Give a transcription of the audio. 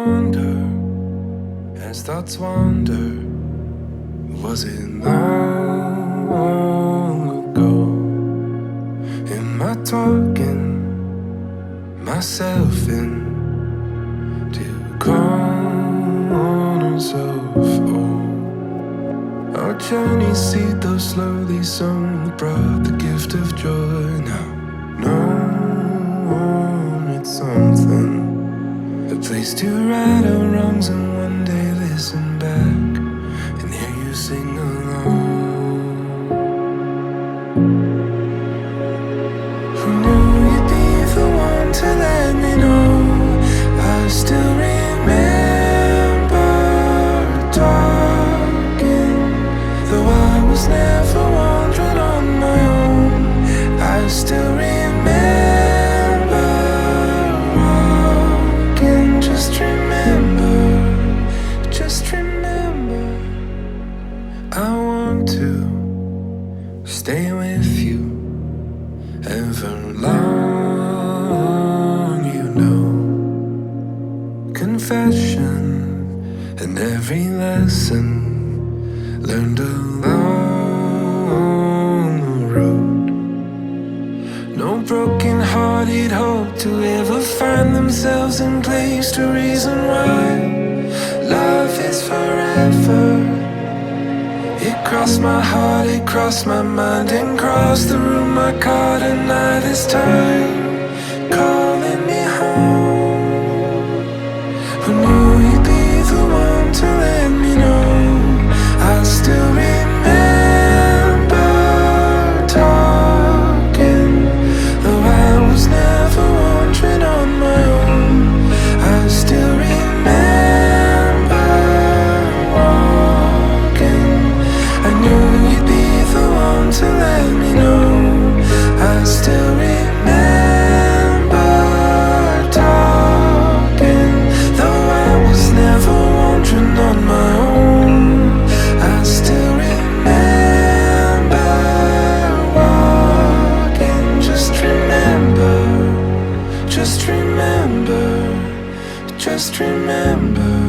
wonder, as thoughts wander, was it long ago? Am I talking myself into corners of our journey, seed though slowly sown, brought the gift of joy. Now, no, it's something, a place to right our wrongs, and one day listen back and hear you sing along. Who knew you'd be the one to let me know? I still remember talking, though I was never wandering on my own. I still remember walking. Just remember, just remember. I want to stay with you ever long, you know. Confession and every lesson learned along the road. No broken-hearted hope to ever find themselves in place to reason why love is forever. It crossed my heart, it crossed my mind, and crossed the room I caught an eye this time, calling me home. Who knew you'd be the one to let me know? I still remember talking, though I was never wandering on my own. I still remember walking. I knew you'd be the one to let me know. I still remember talking, though I was never wandering on my own. I still remember walking. Just remember, just remember, just remember.